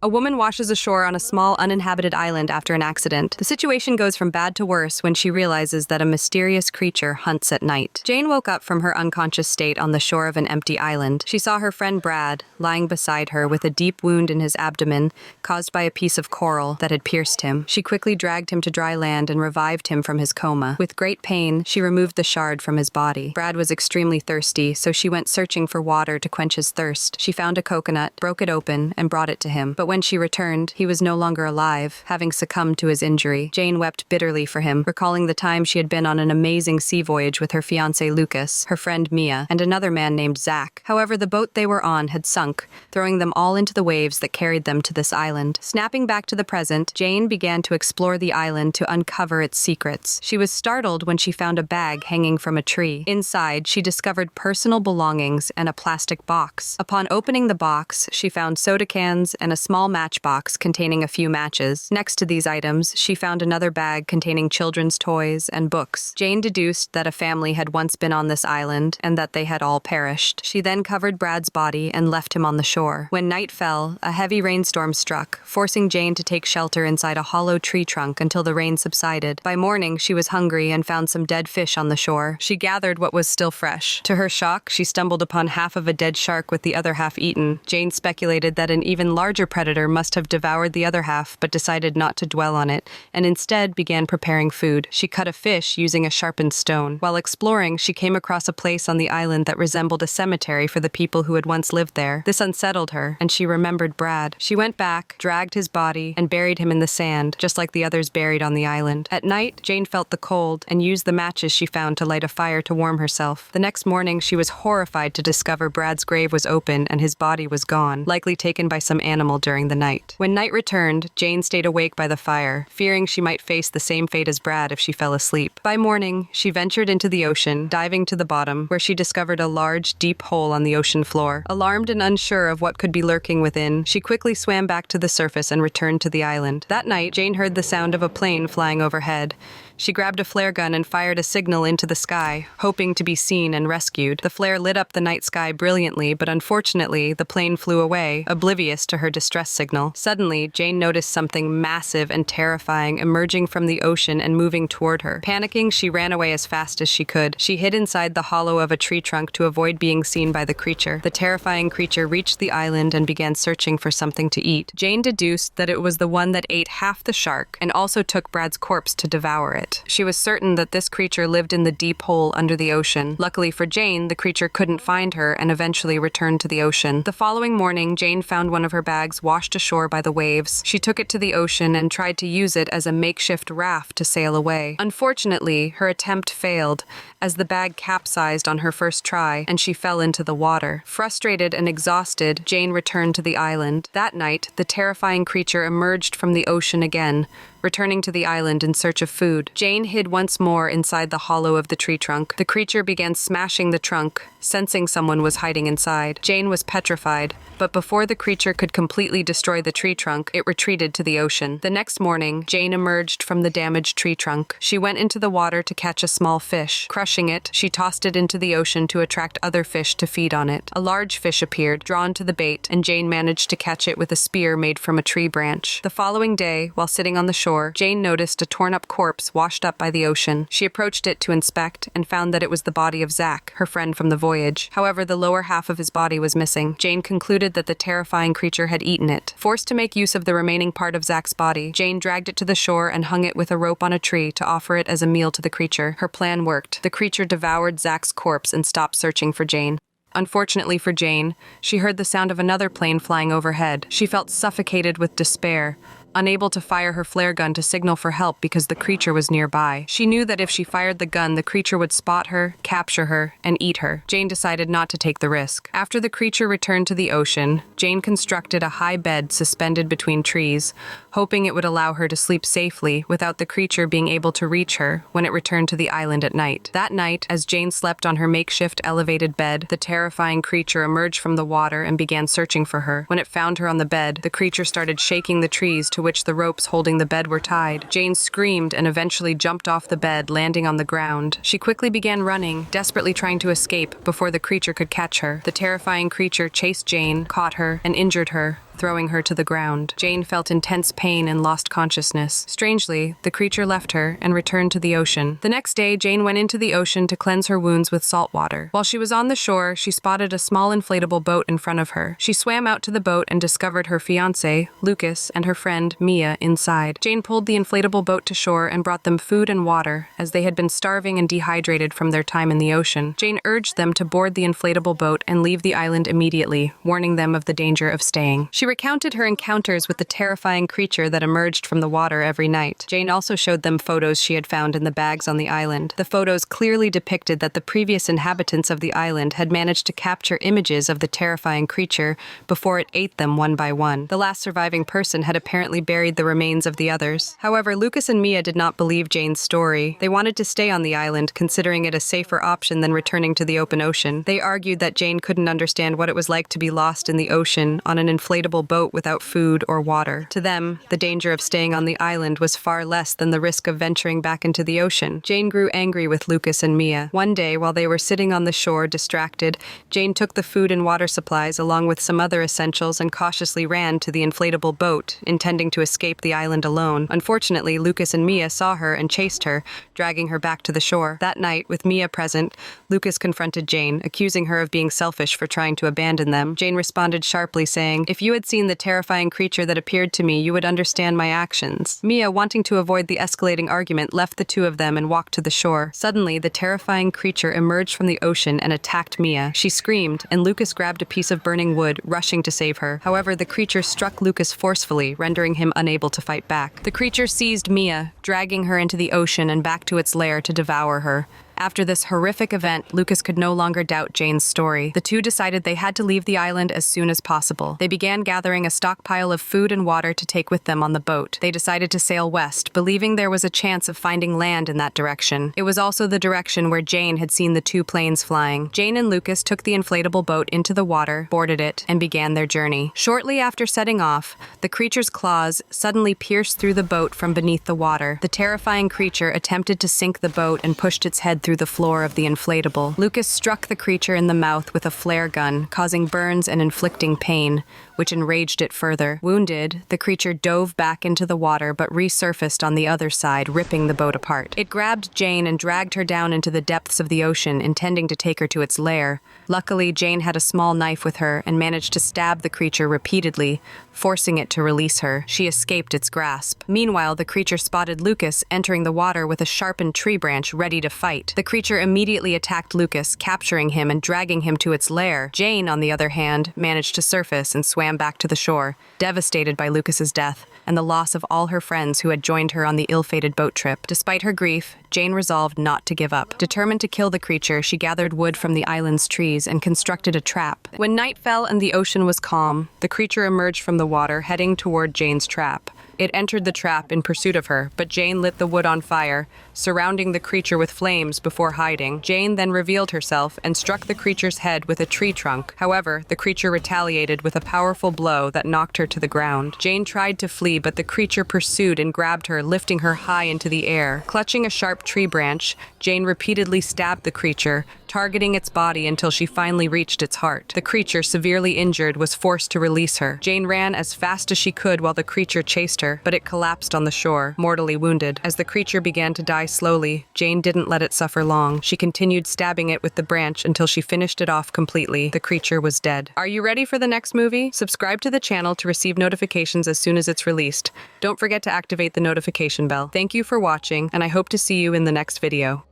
A woman washes ashore on a small uninhabited island after an accident. The situation goes from bad to worse when she realizes that a mysterious creature hunts at night. Jane woke up from her unconscious state on the shore of an empty island. She saw her friend Brad lying beside her with a deep wound in his abdomen caused by a piece of coral that had pierced him. She quickly dragged him to dry land and revived him from his coma. With great pain, she removed the shard from his body. Brad was extremely thirsty, so she went searching for water to quench his thirst. She found a coconut, broke it open, and brought it to him. But when she returned, he was no longer alive, having succumbed to his injury. Jane wept bitterly for him, recalling the time she had been on an amazing sea voyage with her fiancé Lucas, her friend Mia, and another man named Zach. However, the boat they were on had sunk, throwing them all into the waves that carried them to this island. Snapping back to the present, Jane began to explore the island to uncover its secrets. She was startled when she found a bag hanging from a tree. Inside, she discovered personal belongings and a plastic box. Upon opening the box, she found soda cans and a small matchbox containing a few matches. Next to these items, she found another bag containing children's toys and books. Jane deduced that a family had once been on this island and that they had all perished. She then covered Brad's body and left him on the shore. When night fell, a heavy rainstorm struck, forcing Jane to take shelter inside a hollow tree trunk until the rain subsided. By morning, she was hungry and found some dead fish on the shore. She gathered what was still fresh. To her shock, she stumbled upon half of a dead shark with the other half eaten. Jane speculated that an even larger predator must have devoured the other half, but decided not to dwell on it, and instead began preparing food. She cut a fish using a sharpened stone. While exploring, she came across a place on the island that resembled a cemetery for the people who had once lived there. This unsettled her, and she remembered Brad. She went back, dragged his body, and buried him in the sand, just like the others buried on the island. At night, Jane felt the cold and used the matches she found to light a fire to warm herself. The next morning, she was horrified to discover Brad's grave was open and his body was gone, likely taken by some animal during the night. When night returned, Jane stayed awake by the fire, fearing she might face the same fate as Brad if she fell asleep. By morning, she ventured into the ocean, diving to the bottom, where she discovered a large, deep hole on the ocean floor. Alarmed and unsure of what could be lurking within, she quickly swam back to the surface and returned to the island. That night, Jane heard the sound of a plane flying overhead. She grabbed a flare gun and fired a signal into the sky, hoping to be seen and rescued. The flare lit up the night sky brilliantly, but unfortunately, the plane flew away, oblivious to her distress signal. Suddenly, Jane noticed something massive and terrifying emerging from the ocean and moving toward her. Panicking, she ran away as fast as she could. She hid inside the hollow of a tree trunk to avoid being seen by the creature. The terrifying creature reached the island and began searching for something to eat. Jane deduced that it was the one that ate half the shark and also took Brad's corpse to devour it. She was certain that this creature lived in the deep hole under the ocean. Luckily for Jane, the creature couldn't find her and eventually returned to the ocean. The following morning, Jane found one of her bags washed ashore by the waves. She took it to the ocean and tried to use it as a makeshift raft to sail away. Unfortunately, her attempt failed, as the bag capsized on her first try and she fell into the water. Frustrated and exhausted, Jane returned to the island. That night, the terrifying creature emerged from the ocean again, returning to the island in search of food. Jane hid once more inside the hollow of the tree trunk. The creature began smashing the trunk, sensing someone was hiding inside. Jane was petrified, but before the creature could completely destroy the tree trunk, it retreated to the ocean. The next morning, Jane emerged from the damaged tree trunk. She went into the water to catch a small fish. Crushing it, she tossed it into the ocean to attract other fish to feed on it. A large fish appeared, drawn to the bait, and Jane managed to catch it with a spear made from a tree branch. The following day, while sitting on the shore, Jane noticed a torn-up corpse washed up by the ocean. She approached it to inspect and found that it was the body of Zach, her friend from the voyage. However, the lower half of his body was missing. Jane concluded that the terrifying creature had eaten it. Forced to make use of the remaining part of Zach's body, Jane dragged it to the shore and hung it with a rope on a tree to offer it as a meal to the creature. Her plan worked. The creature devoured Zach's corpse and stopped searching for Jane. Unfortunately for Jane, she heard the sound of another plane flying overhead. She felt suffocated with despair, unable to fire her flare gun to signal for help because the creature was nearby. She knew that if she fired the gun, the creature would spot her, capture her, and eat her. Jane decided not to take the risk. After the creature returned to the ocean, Jane constructed a high bed suspended between trees, hoping it would allow her to sleep safely without the creature being able to reach her when it returned to the island at night. That night, as Jane slept on her makeshift elevated bed, the terrifying creature emerged from the water and began searching for her. When it found her on the bed, the creature started shaking the trees to which the ropes holding the bed were tied. Jane screamed and eventually jumped off the bed, landing on the ground. She quickly began running, desperately trying to escape before the creature could catch her. The terrifying creature chased Jane, caught her, and injured her, throwing her to the ground. Jane felt intense pain and lost consciousness. Strangely, the creature left her and returned to the ocean. The next day, Jane went into the ocean to cleanse her wounds with salt water. While she was on the shore, she spotted a small inflatable boat in front of her. She swam out to the boat and discovered her fiancé, Lucas, and her friend, Mia, inside. Jane pulled the inflatable boat to shore and brought them food and water, as they had been starving and dehydrated from their time in the ocean. Jane urged them to board the inflatable boat and leave the island immediately, warning them of the danger of staying. She recounted her encounters with the terrifying creature that emerged from the water every night. Jane also showed them photos she had found in the bags on the island. The photos clearly depicted that the previous inhabitants of the island had managed to capture images of the terrifying creature before it ate them one by one. The last surviving person had apparently buried the remains of the others. However, Lucas and Mia did not believe Jane's story. They wanted to stay on the island, considering it a safer option than returning to the open ocean. They argued that Jane couldn't understand what it was like to be lost in the ocean on an inflatable boat without food or water. To them, the danger of staying on the island was far less than the risk of venturing back into the ocean. Jane grew angry with Lucas and Mia. One day, while they were sitting on the shore, distracted, Jane took the food and water supplies along with some other essentials and cautiously ran to the inflatable boat, intending to escape the island alone. Unfortunately, Lucas and Mia saw her and chased her, dragging her back to the shore. That night, with Mia present, Lucas confronted Jane, accusing her of being selfish for trying to abandon them. Jane responded sharply, saying, "If you had seen the terrifying creature that appeared to me, you would understand my actions." Mia, wanting to avoid the escalating argument, left the two of them and walked to the shore. Suddenly, the terrifying creature emerged from the ocean and attacked Mia. She screamed, and Lucas grabbed a piece of burning wood, rushing to save her. However, the creature struck Lucas forcefully, rendering him unable to fight back. The creature seized Mia, dragging her into the ocean and back to its lair to devour her. After this horrific event, Lucas could no longer doubt Jane's story. The two decided they had to leave the island as soon as possible. They began gathering a stockpile of food and water to take with them on the boat. They decided to sail west, believing there was a chance of finding land in that direction. It was also the direction where Jane had seen the two planes flying. Jane and Lucas took the inflatable boat into the water, boarded it, and began their journey. Shortly after setting off, the creature's claws suddenly pierced through the boat from beneath the water. The terrifying creature attempted to sink the boat and pushed its head through the floor of the inflatable. Lucas struck the creature in the mouth with a flare gun, causing burns and inflicting pain, which enraged it further. Wounded, the creature dove back into the water but resurfaced on the other side, ripping the boat apart. It grabbed Jane and dragged her down into the depths of the ocean, intending to take her to its lair. Luckily, Jane had a small knife with her and managed to stab the creature repeatedly, forcing it to release her. She escaped its grasp. Meanwhile, the creature spotted Lucas entering the water with a sharpened tree branch ready to fight. The creature immediately attacked Lucas, capturing him and dragging him to its lair. Jane, on the other hand, managed to surface and swam back to the shore, devastated by Lucas's death and the loss of all her friends who had joined her on the ill-fated boat trip. Despite her grief, Jane resolved not to give up. Determined to kill the creature, she gathered wood from the island's trees and constructed a trap. When night fell and the ocean was calm, the creature emerged from the water, heading toward Jane's trap. It entered the trap in pursuit of her, but Jane lit the wood on fire, surrounding the creature with flames before hiding. Jane then revealed herself and struck the creature's head with a tree trunk. However, the creature retaliated with a powerful blow that knocked her to the ground. Jane tried to flee, but the creature pursued and grabbed her, lifting her high into the air. Clutching a sharp tree branch, Jane repeatedly stabbed the creature, targeting its body until she finally reached its heart. The creature, severely injured, was forced to release her. Jane ran as fast as she could while the creature chased her, but it collapsed on the shore, mortally wounded. As the creature began to die slowly, Jane didn't let it suffer long. She continued stabbing it with the branch until she finished it off completely. The creature was dead. Are you ready for the next movie? Subscribe to the channel to receive notifications as soon as it's released. Don't forget to activate the notification bell. Thank you for watching, and I hope to see you in the next video.